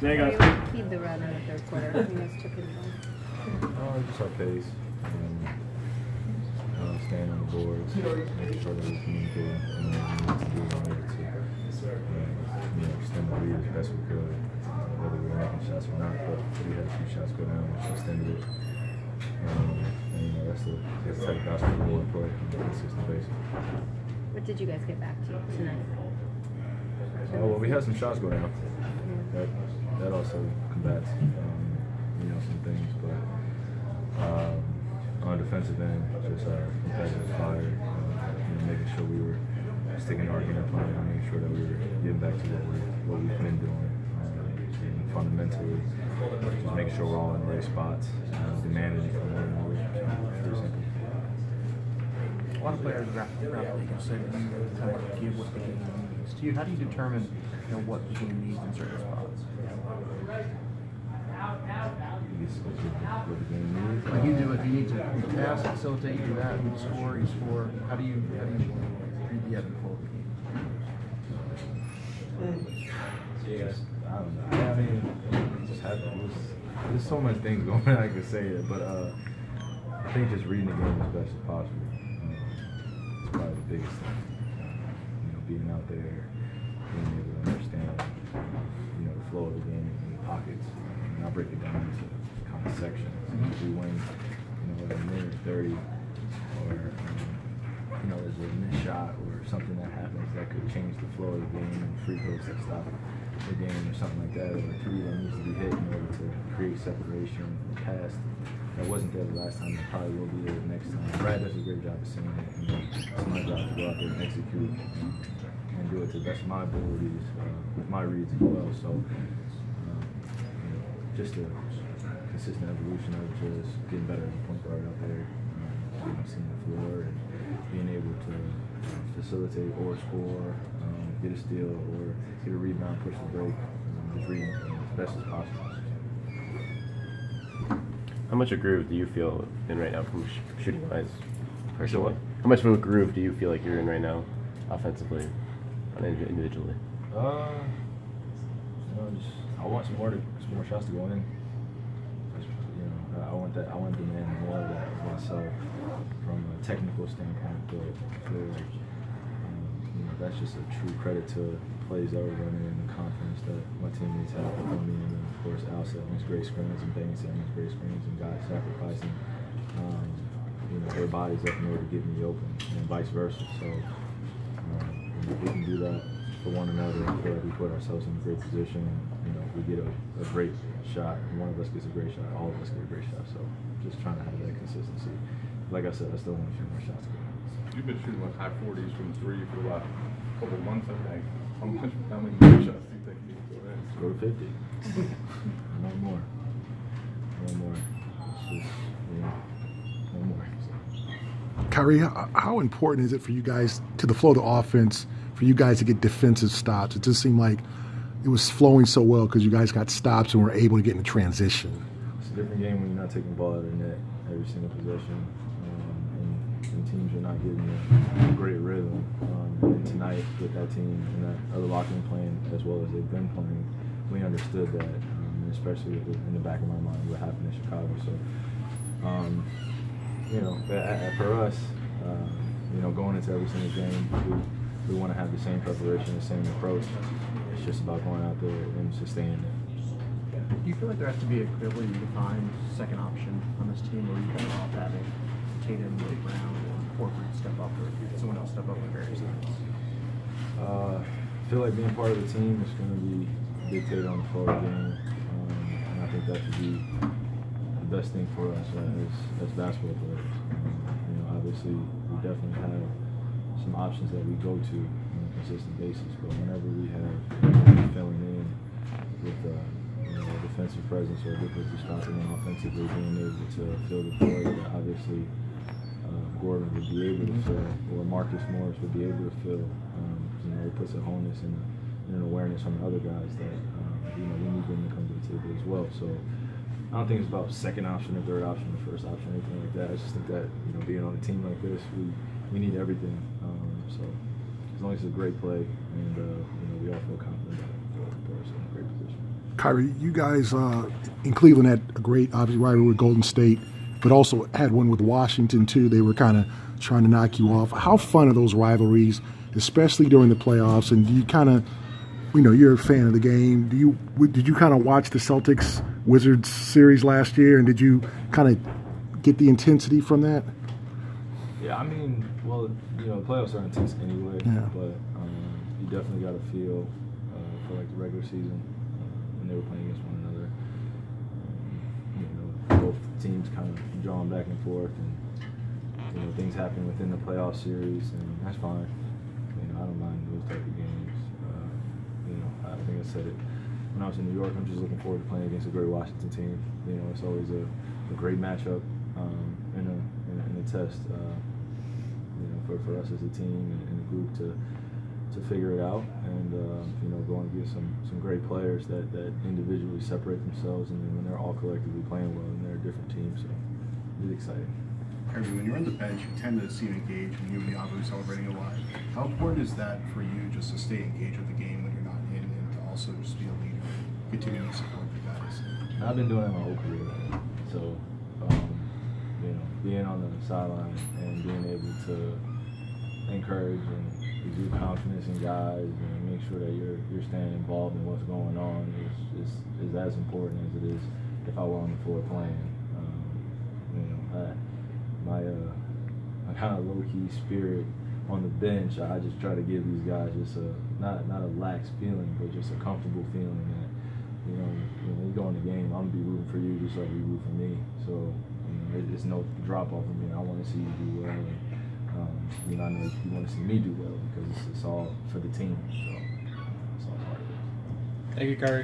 Yeah, guys. Feed the run in the third quarter. You guys took it home. Just our pace. Staying on the boards, making sure that we're communicating and what we need to do in order to extend the lead as best we could, whether we were making shots or not. But we had a few shots go down, which extended it. That's the type of basketball we play on a consistent basis. What did you guys get back to tonight? Well, we had some shots go down. That also combats, some things. But on the defensive end, just our competitive fire, making sure we were sticking to our game plan, making sure that we were getting back to what we've been doing. And fundamentally, just making sure we're all in the right spots, demanding from one another. A lot of players rapidly can say that you kind of give what the game needs. To you, how do you determine what the game needs in certain spots? Like you do it, you need to pass, facilitate, you do that, you score. How do you read the ebb and flow of the game? I don't know. I mean, it just happens. There's so much things going on I could say it, but I think just reading the game as best as possible is probably the biggest thing. Being out there, being able to understand, the flow of the game in pockets. And I'll break it down into kind of sections. If we win, a minute 30, or there's a missed shot or something that happens that could change the flow of the game, and free throws that stop the game or something like that, or a three that needs to be hit in order to create separation or pass that wasn't there the last time, that probably will be there the next time. Brad does a great job of seeing it. It's my job to go out there and execute and do it to the best of my abilities with my reads as well. So just a consistent evolution of just getting better as a point guard out there, seeing the floor and being able to facilitate or score, get a steal or get a rebound, push the break, just reading as best as possible. How much of a groove do you feel in right now from shooting wise, personally? How much of a groove do you feel like you're in right now, offensively, individually? I want some more shots to go in. I want to demand more of that of myself from a technical standpoint. But I feel like that's just a true credit to plays that we're running and the confidence that my teammates have with me. And then of course Al set makes great screens and Bane set makes great screens, and guys sacrificing their bodies up in order to get me open, and vice versa. So if we can do that for one another, and feel like we put ourselves in a great position. We get a great shot. One of us gets a great shot. All of us get a great shot. So just trying to have that consistency. Like I said, I still want a few more shots to go. You've been shooting like high 40s from three for the last couple of months, I think. How many more shots do you think you need to go in? Let's go to 50. No more. It's just, no more. Kyrie, how important is it for you guys, to the flow of the offense, for you guys to get defensive stops? It just seemed like it was flowing so well because you guys got stops and were able to get in the transition. It's a different game when you're not taking the ball out of the net every single possession, and teams are not getting a great rhythm. And tonight with that team and that other locker room playing as well as they've been playing, we understood that, and especially in the back of my mind what happened in Chicago. So, for us, going into every single game, we want to have the same preparation, the same approach. It's just about going out there and sustaining it. Do you feel like there has to be a clearly defined second option on this team, or are you better off having Tatum, Brown, and Horford step up, or someone else step up at various times? I feel like being part of the team is going to be dictated on the floor of the game, and I think that should be the best thing for us as basketball players. Obviously, we definitely have some options that we go to on a consistent basis, but whenever we have filling in with a defensive presence or difficulty stopping them offensively, being able to fill the void that obviously Gordon would be able to fill, or Marcus Morris would be able to fill. It puts a wholeness and an awareness on the other guys that we need them to come to the table as well. So I don't think it's about second option or third option or first option or anything like that. I just think that being on a team like this, we need everything. So as long as it's a great play and we all feel confident that it puts us in a great position. Kyrie, you guys in Cleveland had a great, obviously, rivalry with Golden State, but also had one with Washington, too. They were kind of trying to knock you off. How fun are those rivalries, especially during the playoffs? And do you kind of, you're a fan of the game. Did you kind of watch the Celtics Wizards series last year, and did you kind of get the intensity from that? Yeah, I mean, well, the playoffs are intense anyway, Yeah. but you definitely got to feel for like the regular season when they were playing against one another. Both teams kind of drawing back and forth, and things happen within the playoff series, and that's fine. I don't mind those type of games. I think I said it when I was in New York. I'm just looking forward to playing against a great Washington team. It's always a great matchup in a test. For us as a team and a group to figure it out, and going against some great players that individually separate themselves, and then when they're all collectively playing well, and they're a different team, so really exciting. Kyrie, when you're on the bench, you tend to seem engaged, and you and the Abu celebrating a lot. How important is that for you, just to stay engaged with the game when you're not in, and to also just be a leader and continue to support the guys? I've been doing that my whole career, so being on the sideline and being able to encourage and exude confidence in guys and make sure that you're staying involved in what's going on is as important as it is if I were on the floor playing. My kind of low-key spirit on the bench, I just try to give these guys just not a lax feeling, but just a comfortable feeling that when you go in the game, I'm gonna be rooting for you just like you root for me. So it's no drop off of me. I want to see you do well. And, I know you want to see me do well because it's all for the team. So it's all part of it. Thank you, Kyrie.